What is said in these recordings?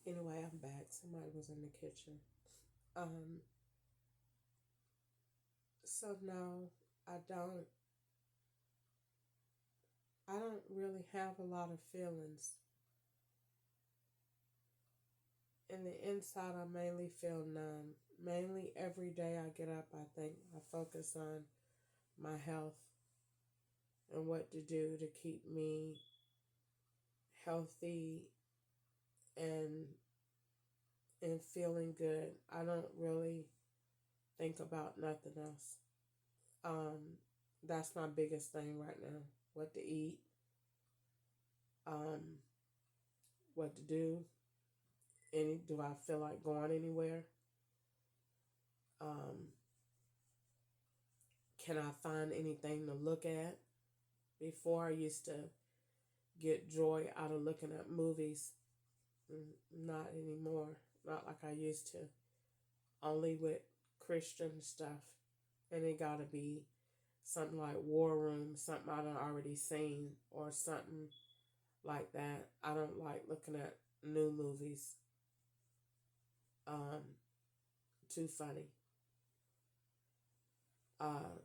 Anyway, I'm back. Somebody was in the kitchen. Um, so no, I don't. I don't really have a lot of feelings. In the inside, I mainly feel numb. Mainly every day I get up, I think I focus on my health and what to do to keep me healthy and and feeling good. I don't really think about nothing else. Um, that's my biggest thing right now. What to eat, um, what to do. Do I feel like going anywhere? Um, can I find anything to look at? Before I used to get joy out of looking at movies. Not anymore. Not like I used to. Only with Christian stuff. And it gotta be something like War Room, something I done already seen, or something like that. I don't like looking at new movies. Um, Too funny. Uh,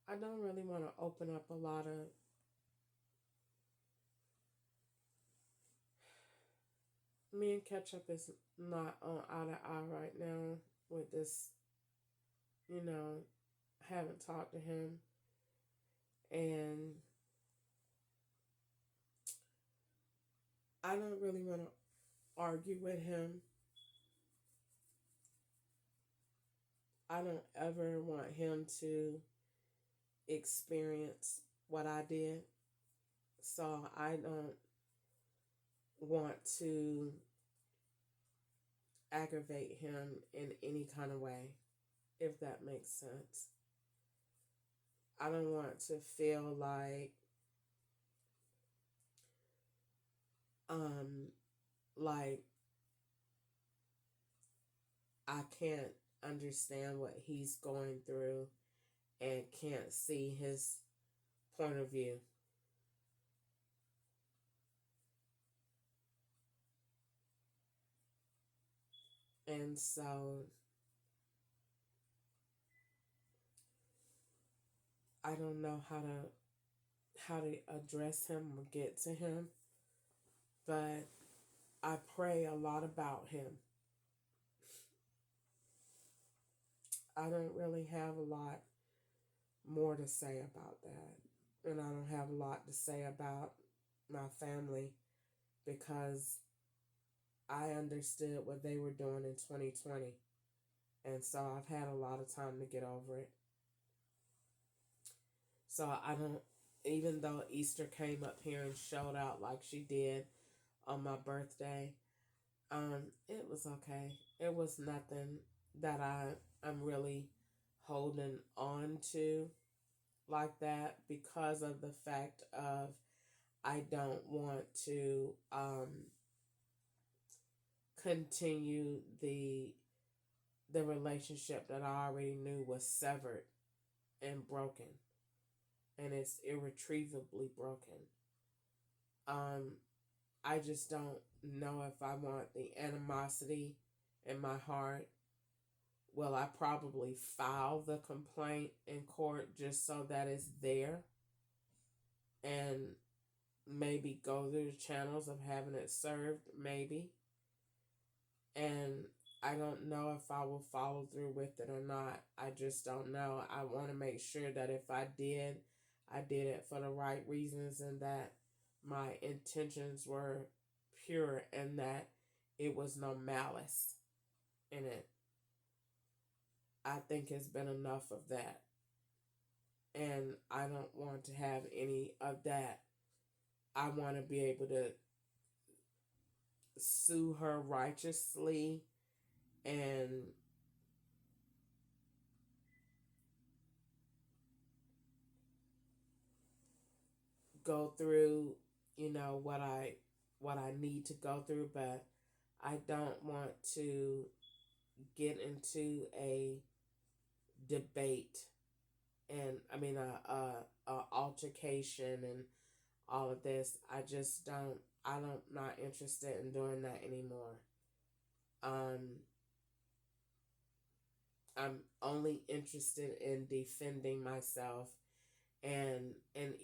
I don't really want to open up a lot of. Me and Ketchup is not on eye to eye right now with this. You know, haven't talked to him, and I don't really want to argue with him. I don't ever want him to experience what I did. So I don't want to aggravate him in any kind of way, if that makes sense. I don't want to feel um like I can't understand what he's going through and can't see his point of view. And so I don't know how to address him or get to him, but I pray a lot about him. I don't really have a lot more to say about that. And I don't have a lot to say about my family because I understood what they were doing in 2020. And so I've had a lot of time to get over it. So I don't, even though Easter came up here and showed out like she did on my birthday, it was okay. It was nothing that I'm really holding on to like that because of the fact of I don't want to continue the relationship that I already knew was severed and broken, and it's irretrievably broken. Um, I just don't know if I want the animosity in my heart. Well, I probably file the complaint in court just so that it's there and maybe go through the channels of having it served, maybe. And I don't know if I will follow through with it or not. I just don't know. I want to make sure that if I did it for the right reasons and that my intentions were pure and that it was no malice in it. I think it's been enough of that. And I don't want to have any of that. I want to be able to sue her righteously and go through, what I need to go through, but I don't want to get into a debate and a altercation and all of this. I just don't. I'm not interested in doing that anymore. Um, I'm only interested in defending myself and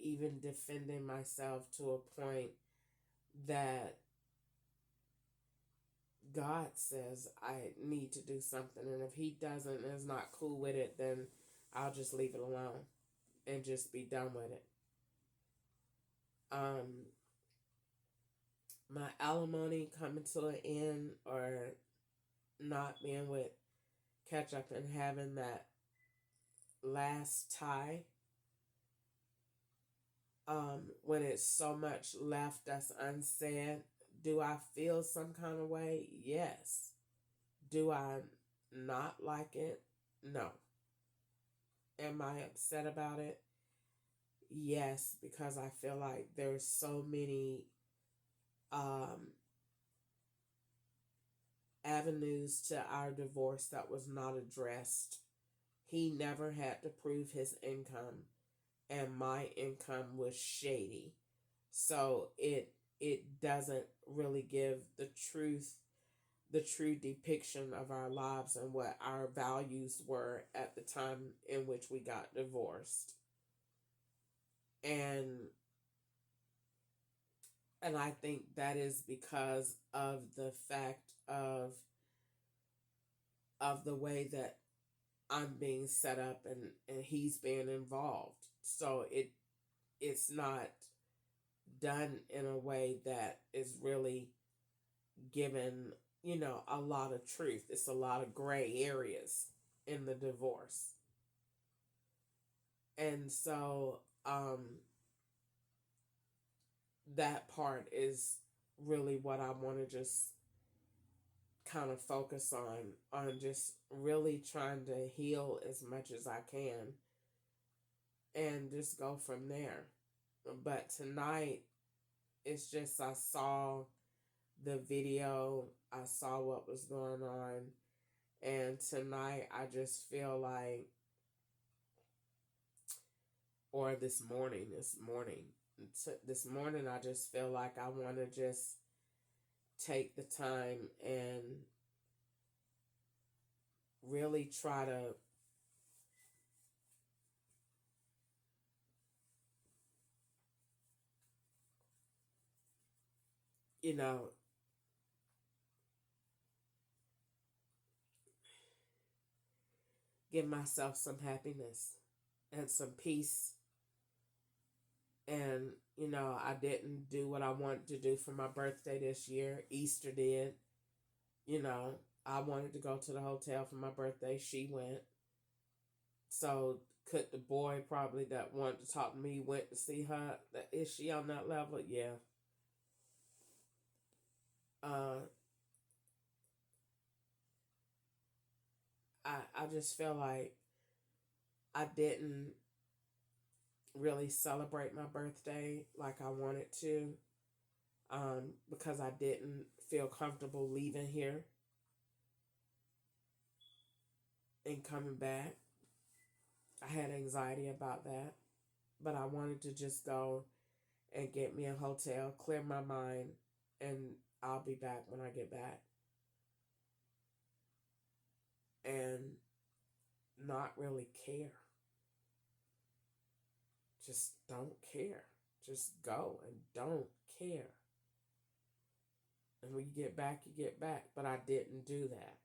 even defending myself to a point that God says I need to do something, and if He doesn't and is not cool with it, then I'll just leave it alone and just be done with it. Um, my alimony coming to an end or not being with catch up and having that last tie, when it's so much left that's unsaid, do I feel some kind of way? Yes. Do I not like it? No. Am I upset about it? Yes, because I feel like there's so many um, avenues to our divorce that was not addressed. He never had to prove his income, and my income was shady. So it doesn't really give the true depiction of our lives and what our values were at the time in which we got divorced. And I think that is because of the fact of the way that I'm being set up and he's being involved. So it's not done in a way that is really given, a lot of truth. It's a lot of gray areas in the divorce. And so that part is really what I want to just kind of focus on just really trying to heal as much as I can and just go from there. But tonight it's just I saw the video, I saw what was going on, and tonight I just feel like, or this morning I just feel like I want to just take the time and really try to you know give myself some happiness and some peace. And I didn't do what I wanted to do for my birthday this year. Easter did. you know I wanted to go to the hotel for my birthday. She went. So could the boy probably that wanted to talk to me went to see her? Is she on that level? Yeah. uh I just feel like I didn't really celebrate my birthday like I wanted to, because I didn't feel comfortable leaving here and coming back. I had anxiety about that, but I wanted to just go and get me a hotel, clear my mind, and I'll be back when I get back. And not really care. Just don't care. Just go and don't care. And when you get back, you get back. But I didn't do that.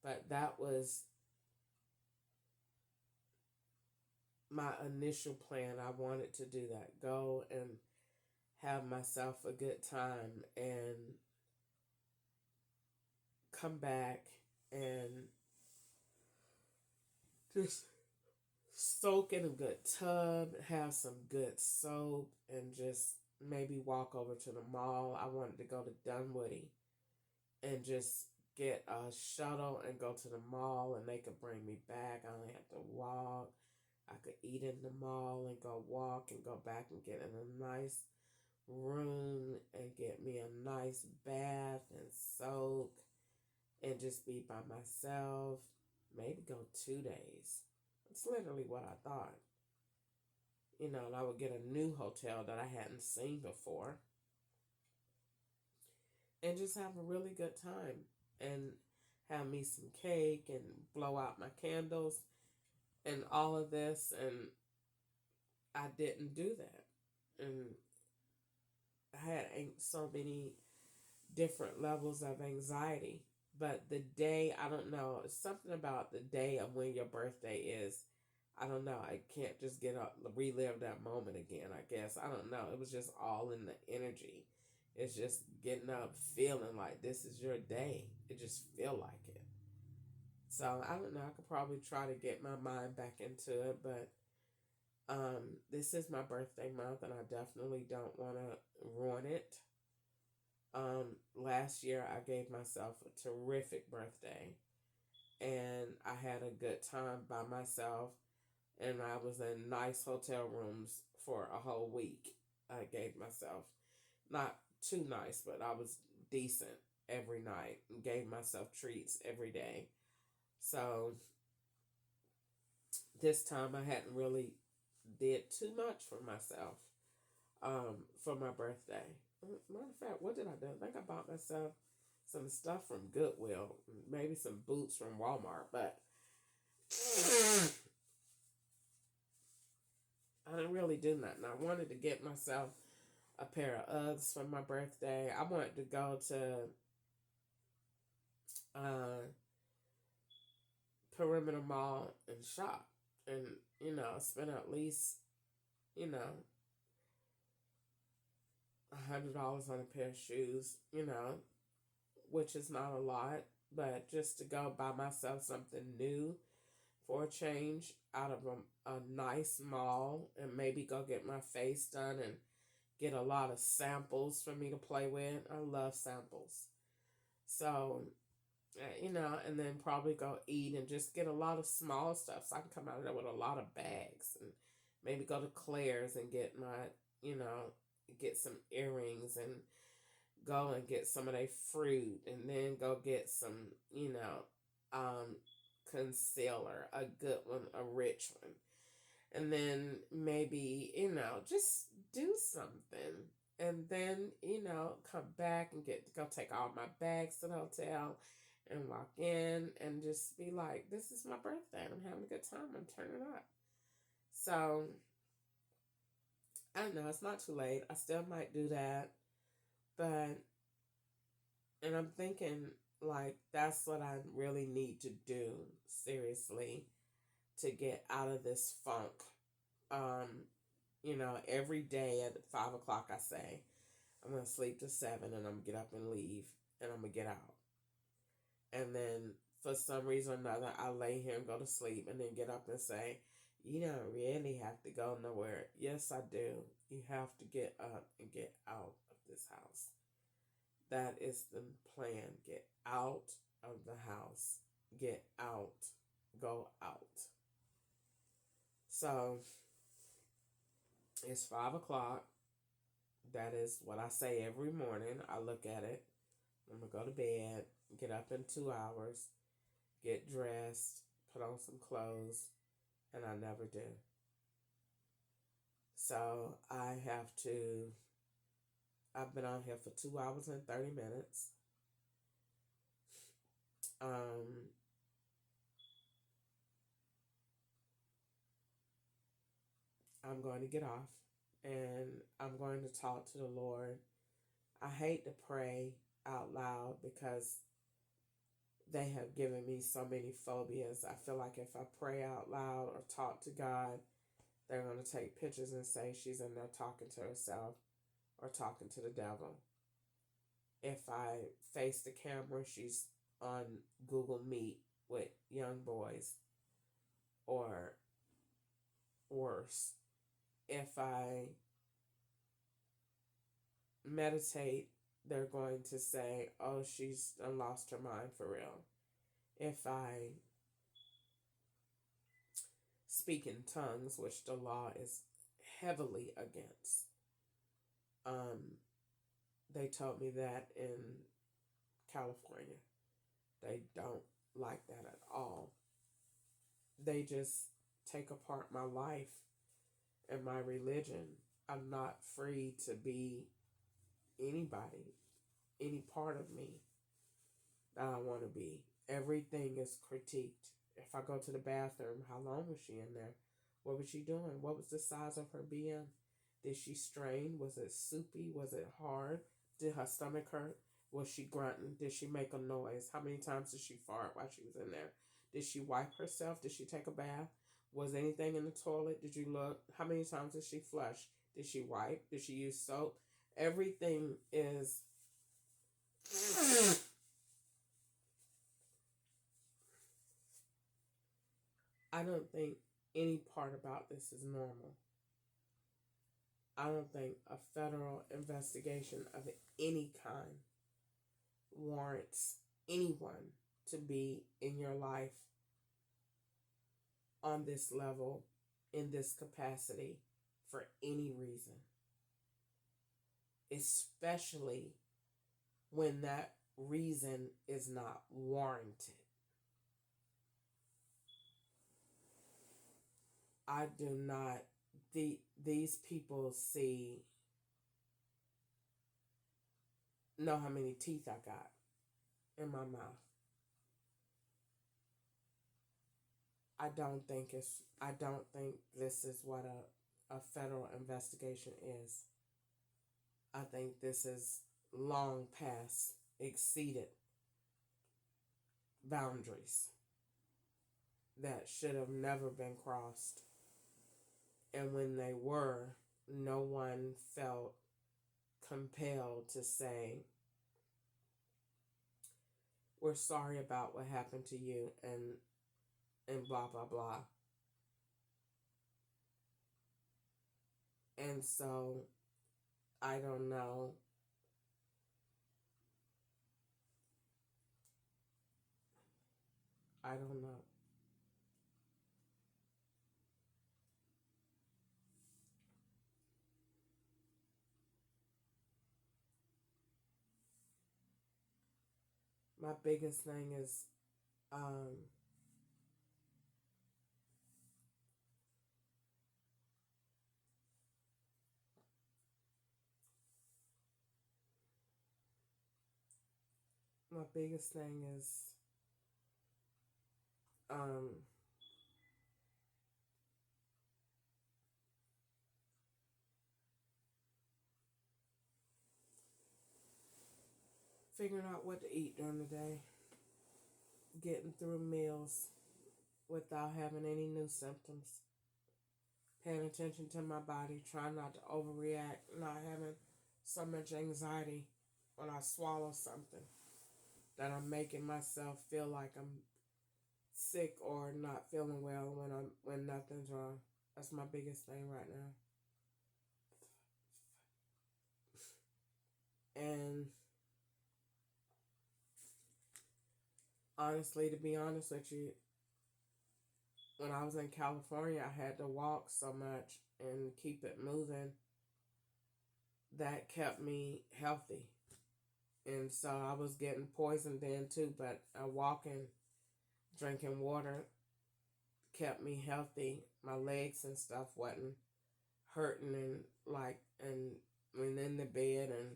But that was my initial plan. I wanted to do that. Go and have myself a good time and come back and just soak in a good tub, have some good soap, and just maybe walk over to the mall. I wanted to go to Dunwoody and just get a shuttle and go to the mall, and they could bring me back. I only have to walk. I could eat in the mall and go walk and go back and get in a nice room and get me a nice bath and soak and just be by myself. maybe go 2 days. It's literally what I thought. And I would get a new hotel that I hadn't seen before and just have a really good time and have me some cake and blow out my candles and all of this. And I didn't do that. And I had so many different levels of anxiety. But the day, I don't know, it's something about the day of when your birthday is. I don't know. I can't just get up, relive that moment again, I guess. I don't know. It was just all in the energy. It's just getting up, feeling like this is your day. It just feel like it. So I don't know. I could probably try to get my mind back into it, but this is my birthday month, and I definitely don't want to ruin it. Last year I gave myself a terrific birthday, and I had a good time by myself, and I was in nice hotel rooms for a whole week. I gave myself not too nice, but I was decent every night and gave myself treats every day. So this time I hadn't really did too much for myself for my birthday. Matter of fact, what did I do? I think I bought myself some stuff from Goodwill, maybe some boots from Walmart, but I didn't really do nothing. I wanted to get myself a pair of Uggs for my birthday. I wanted to go to uh, Perimeter Mall and shop and, spend at least, $100 on a pair of shoes, which is not a lot, but just to go buy myself something new for a change out of a nice mall and maybe go get my face done and get a lot of samples for me to play with. I love samples. So, and then probably go eat and just get a lot of small stuff so I can come out of there with a lot of bags and maybe go to Claire's and get my, get some earrings and go and get some of their fruit and then go get some, concealer, a good one, a rich one. And then maybe, just do something. And then, come back and go take all my bags to the hotel and walk in and just be like, this is my birthday. I'm having a good time. I'm turning up. So, I don't know. It's not too late. I still might do that. But, and I'm thinking, like, that's what I really need to do, seriously, to get out of this funk. Every day at 5 o'clock, I say, I'm going to sleep to 7 and I'm going to get up and leave and I'm going to get out. And then for some reason or another, I lay here and go to sleep and then get up and say, you don't really have to go nowhere. Yes, I do. You have to get up and get out of this house. That is the plan. Get out of the house. Get out. Go out. So it's 5 o'clock. That is what I say every morning. I look at it. I'm going to go to bed, get up in 2 hours, get dressed, put on some clothes, and I never do. So I've been on here for 2 hours and 30 minutes. I'm going to get off and I'm going to talk to the Lord. I hate to pray out loud because they have given me so many phobias. I feel like if I pray out loud or talk to God, they're going to take pictures and say she's in there talking to herself or talking to the devil. If I face the camera, she's on Google Meet with young boys or worse. If I meditate, they're going to say, oh, she's lost her mind for real. If I speak in tongues, which the law is heavily against, they told me that in California. They don't like that at all. they just take apart my life and my religion. I'm not free to be anybody, any part of me that I want to be. Everything is critiqued. If I go to the bathroom, how long was she in there? What was she doing? What was the size of her BM? Did she strain? Was it soupy? Was it hard? Did her stomach hurt? Was she grunting? Did she make a noise? How many times did she fart while she was in there? Did she wipe herself? Did she take a bath? Was anything in the toilet? Did you look? How many times did she flush? Did she wipe? Did she use soap? Everything is I don't think any part about this is normal. I don't think a federal investigation of any kind warrants anyone to be in your life on this level, in this capacity, for any reason. Especially when that reason is not warranted. I do not, these people know how many teeth I got in my mouth. I don't think this is what a federal investigation is. I think this is long past exceeded boundaries that should have never been crossed. And when they were, no one felt compelled to say, we're sorry about what happened to you, and blah, blah, blah. And so, I don't know. I don't know. My biggest thing is, my biggest thing is, um, figuring out what to eat during the day, getting through meals without having any new symptoms, paying attention to my body, trying not to overreact, not having so much anxiety when I swallow something that I'm making myself feel like I'm sick or not feeling well when nothing's wrong. That's my biggest thing right now. And honestly, to be honest with you, when I was in California, I had to walk so much and keep it moving. That kept me healthy. And so I was getting poisoned then too, but walking, drinking water kept me healthy. My legs and stuff wasn't hurting and when in the bed and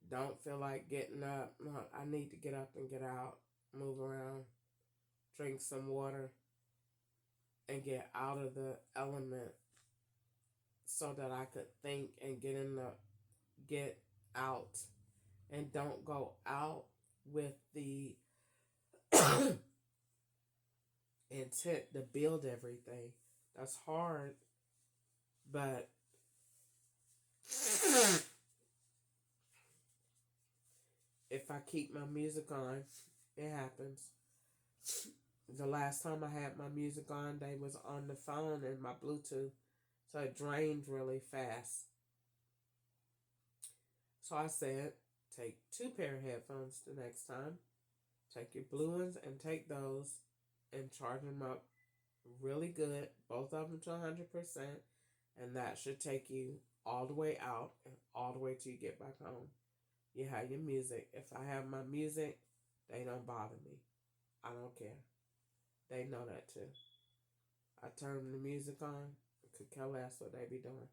don't feel like getting up. I need to get up and get out, move around, drink some water, and get out of the element so that I could think and get out and don't go out with the intent to build everything. That's hard, but if I keep my music on, it happens. The last time I had my music on, they was on the phone and my Bluetooth, so it drained really fast. So I said, take 2 pair of headphones the next time. Take your blue ones and take those and charge them up really good, both of them to 100%, and that should take you all the way out and all the way till you get back home. You have your music. If I have my music, they don't bother me. I don't care. They know that too. I turn the music on, could care less what they be doing.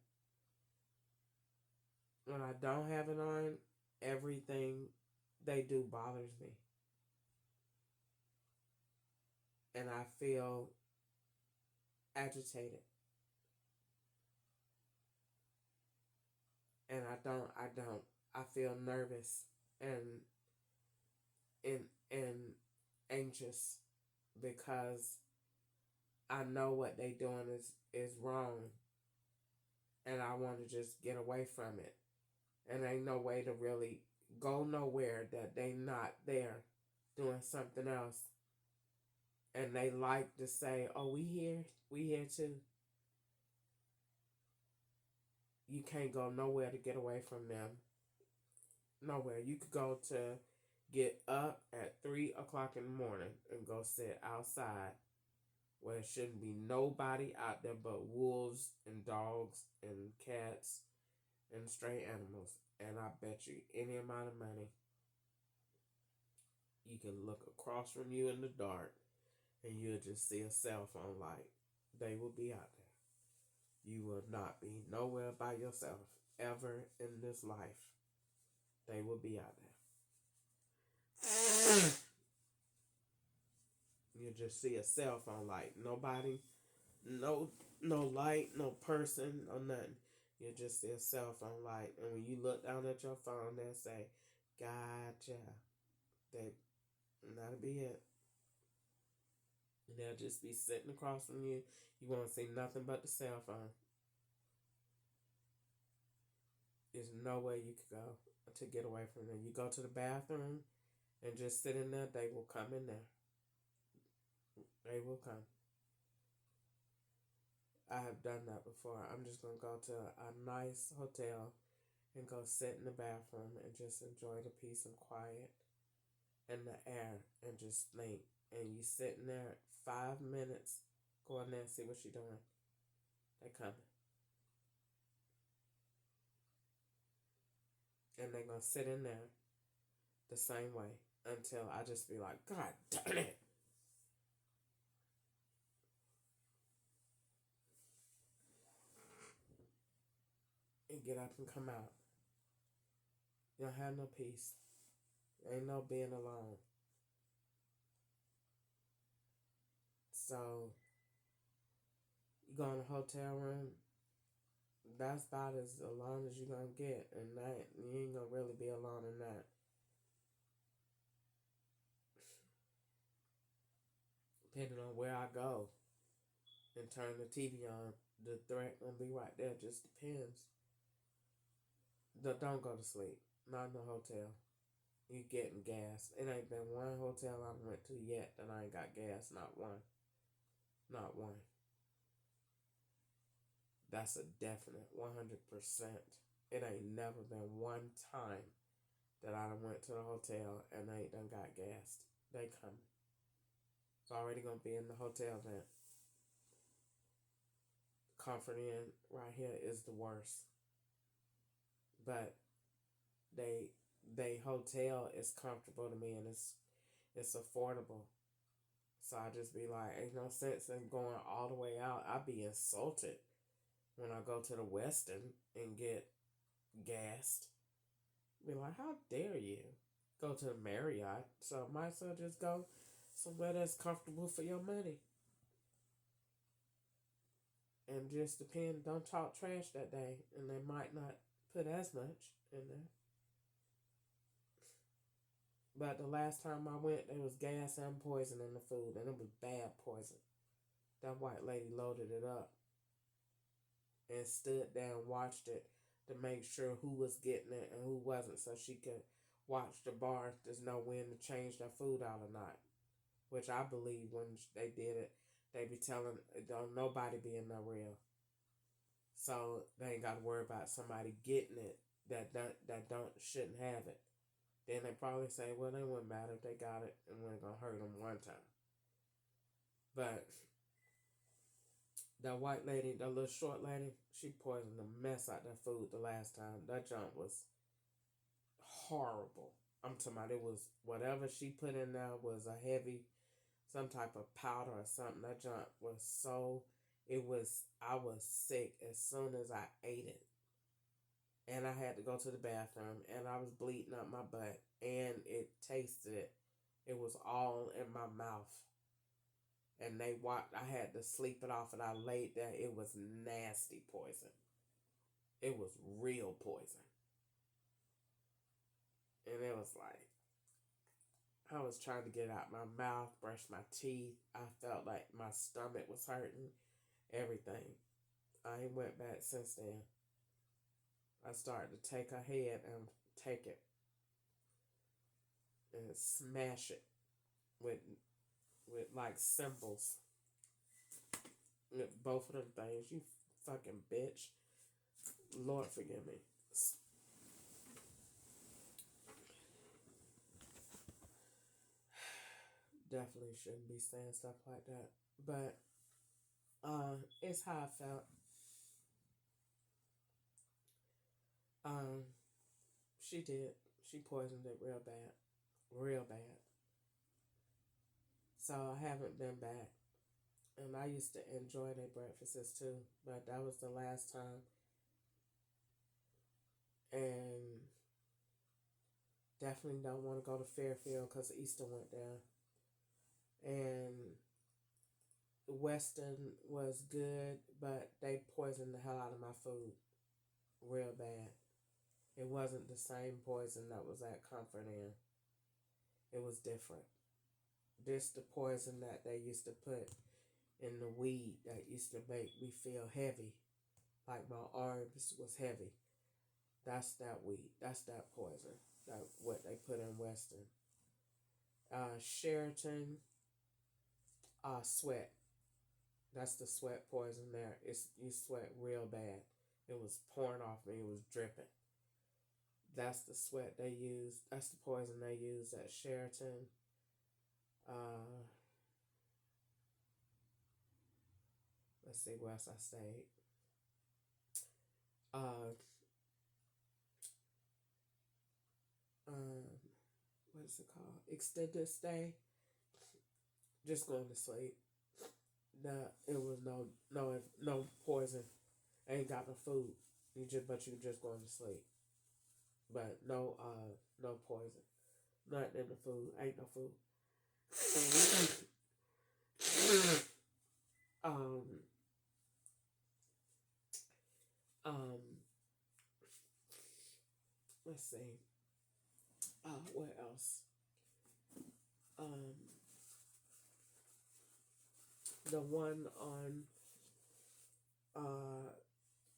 When I don't have it on, everything they do bothers me. And I feel agitated. And I feel nervous and and and anxious because I know what they doing is wrong and I want to just get away from it. And ain't no way to really go nowhere that they not there doing something else. And they like to say, "Oh, we here too." You can't go nowhere to get away from them. Nowhere. You could go to get up at 3 o'clock in the morning and go sit outside where there shouldn't be nobody out there but wolves and dogs and cats and stray animals. And I bet you any amount of money you can look across from you in the dark and you'll just see a cell phone light. They will be out there. You will not be nowhere by yourself ever in this life. They will be out there. You just see a cell phone light. Nobody, no light, no person, no nothing. You just see a cell phone light. And when you look down at your phone, they'll say, "Gotcha." That'll be it. And they'll just be sitting across from you. You won't see nothing but the cell phone. There's no way you could go to get away from them. You go to the bathroom and just sit in there, they will come in there. They will come. I have done that before. I'm just going to go to a nice hotel and go sit in the bathroom and just enjoy the peace and quiet and the air and just think. And you sitting there 5 minutes, go in there and see what you're doing. They coming. And they're going to sit in there the same way until I just be like, "God damn it." And get up and come out. You don't have no peace. Ain't no being alone. So you go in a hotel room, that's about as alone as you're gonna get, and that you ain't gonna really be alone in that. Depending on where I go and turn the TV on, the threat gonna be right there. Just depends. Don't go to sleep. Not in the hotel. You getting gas. It ain't been one hotel I went to yet that I ain't got gas. Not one. Not one. That's a definite 100%. It ain't never been one time that I done went to the hotel and they ain't done got gassed. They coming. It's already gonna be in the hotel then. Comfort Inn right here is the worst. But they hotel is comfortable to me and it's affordable. So I just be like, ain't no sense in going all the way out. I'd be insulted when I go to the Westin and get gassed. Be like, how dare you go to the Marriott? So might as well just go somewhere that's comfortable for your money. And just depend, don't talk trash that day, and they might not put as much in there. But the last time I went, there was gas and poison in the food, and it was bad poison. That white lady loaded it up and stood there and watched it to make sure who was getting it and who wasn't, so she could watch the bar to know when to change their food out or not. Which I believe when they did it, they be telling don't nobody be in there real, so they ain't got to worry about somebody getting it that don't shouldn't have it. Then they probably say, well, it wouldn't matter if they got it and we're gonna hurt them one time. But that white lady, that little short lady, she poisoned the mess out that food the last time. That junk was horrible. I'm talking about it was whatever she put in there was a heavy some type of powder or something. That junk was so, it was, I was sick as soon as I ate it. And I had to go to the bathroom and I was bleeding up my butt and it tasted it. It was all in my mouth. And they walked, I had to sleep it off and I laid there. It was nasty poison. It was real poison. And it was like, I was trying to get it out my mouth, brush my teeth. I felt like my stomach was hurting, everything. I ain't went back since then. I started to take her head and take it and smash it with like cymbals. With both of them things. You fucking bitch. Lord forgive me. Definitely shouldn't be saying stuff like that. But it's how I felt. Um, she did. She poisoned it real bad. Real bad. So I haven't been back. And I used to enjoy their breakfasts too. But that was the last time. And definitely don't want to go to Fairfield because Easter went down. And Weston was good, but they poisoned the hell out of my food real bad. It wasn't the same poison that was at Comfort Inn. It was different. This the poison that they used to put in the weed that used to make me feel heavy, like my arms was heavy. That's that weed. That's that poison. That what they put in Weston. Sheraton, sweat. That's the sweat poison there. It's you sweat real bad. It was pouring off me. It was dripping. That's the sweat they use. That's the poison they use at Sheraton. Uh, let's see where else I stayed. Uh, what is it called? Extended stay. Just going to sleep. It was no poison. I ain't got no food. But you just going to sleep. But no poison. Nothing in the food. Ain't no food. um um let's see. What else? Um the one on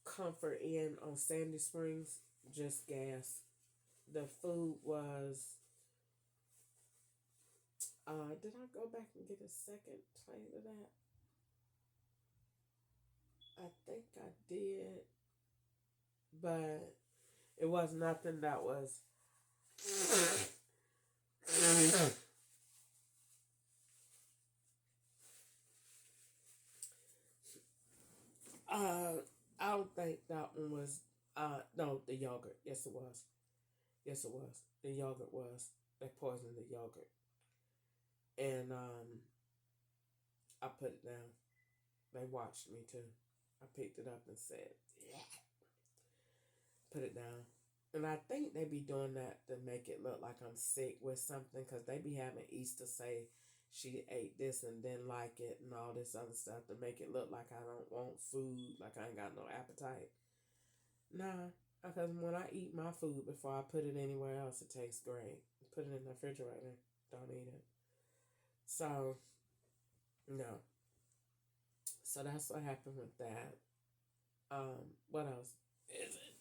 Comfort Inn on Sandy Springs, just gas. The food was did I go back and get a second plate of that? I think I did, but it was nothing that was I don't think that one was no, the yogurt. Yes it was. Yes it was. The yogurt was. They poisoned the yogurt. And I put it down. They watched me too. I picked it up and said, yeah. Put it down. And I think they be doing that to make it look like I'm sick with something because they be having Easter say she ate this and didn't like it and all this other stuff to make it look like I don't want food, like I ain't got no appetite. Nah, because when I eat my food before I put it anywhere else, it tastes great. Put it in the refrigerator, don't eat it. So, no. So that's what happened with that. What else is it?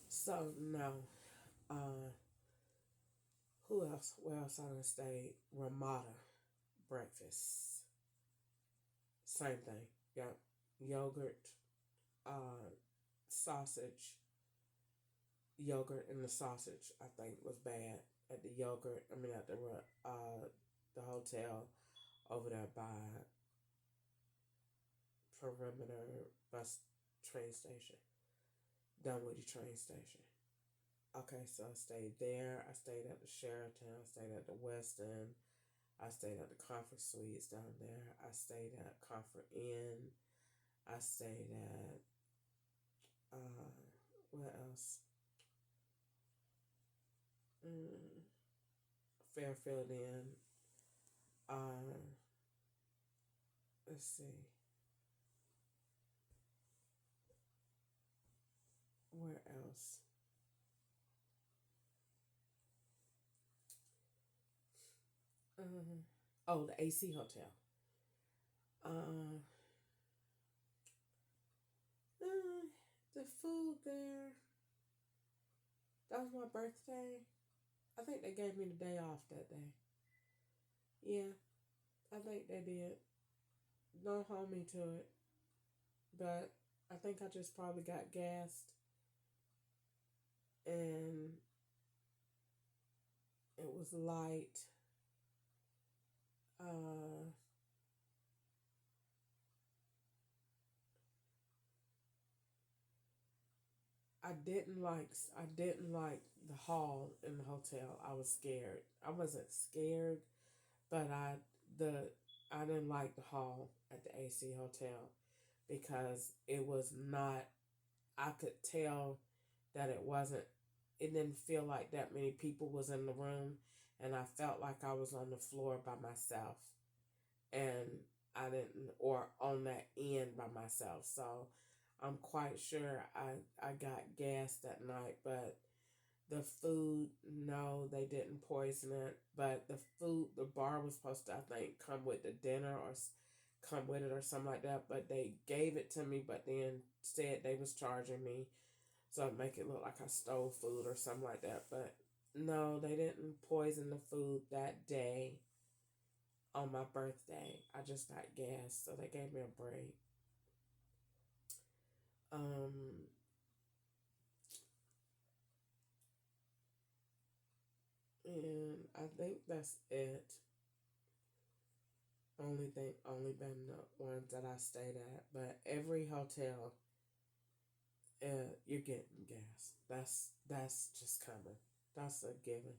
So no. Uh, who else? Where else I done stayed? Ramada breakfast. Same thing. Yep. Yogurt, sausage. Yogurt and the sausage I think was bad at the yogurt. I mean at the hotel over there by Perimeter bus train station. Dunwoody train station. Okay, so I stayed there. I stayed at the Sheraton. I stayed at the Westin. I stayed at the Comfort Suites down there. I stayed at Comfort Inn. I stayed at what else? Mm, Fairfield Inn. Uh, let's see, where else? Uh, oh, the AC Hotel. Uh, uh, the food there. That was my birthday. I think they gave me the day off that day. Yeah, I think they did. Don't hold me to it, but I think I just probably got gassed and it was light. Uh, I didn't like the hall in the hotel. I was scared. I wasn't scared, but the I didn't like the hall at the AC hotel because it was not. I could tell that it didn't feel like that many people was in the room, and I felt like I was on the floor by myself, and I didn't, or on that end by myself. So I'm quite sure I got gas that night, but the food, no, they didn't poison it. But the bar was supposed to, I think, come with the dinner or come with it or something like that. But they gave it to me, but then said they was charging me, so it make it look like I stole food or something like that. But no, they didn't poison the food that day on my birthday. I just got gas, so they gave me a break. Um, and I think that's it. Only been the ones that I stayed at, but every hotel, you're getting gas. That's just coming. That's a given.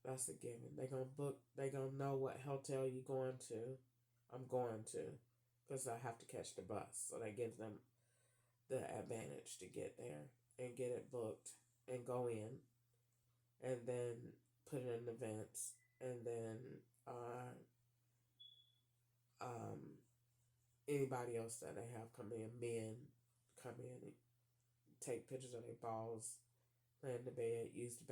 That's a given. They gonna book. They gonna know what hotel you going to. I'm going to, because I have to catch the bus, so that gives them the advantage to get there and get it booked and go in, and then put it in events, and then uh, um, anybody else that they have come in, men come in and take pictures of their balls, lay in the bed, use the